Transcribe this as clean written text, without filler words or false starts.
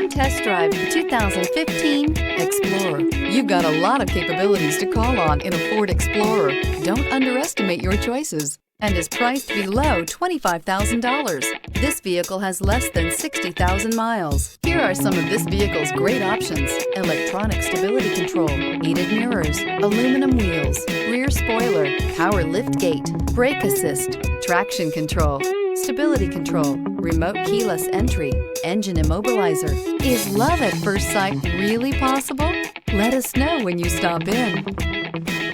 Come test drive the 2015 Explorer. You've got a lot of capabilities to call on in a Ford Explorer. Don't underestimate your choices, and is priced below $25,000. This vehicle has less than 60,000 miles. Here are some of this vehicle's great options: electronic stability control, heated mirrors, aluminum wheels, rear spoiler, power lift gate, brake assist, traction control, stability control, remote keyless entry, engine immobilizer. Is love at first sight really possible? Let us know when you stop in.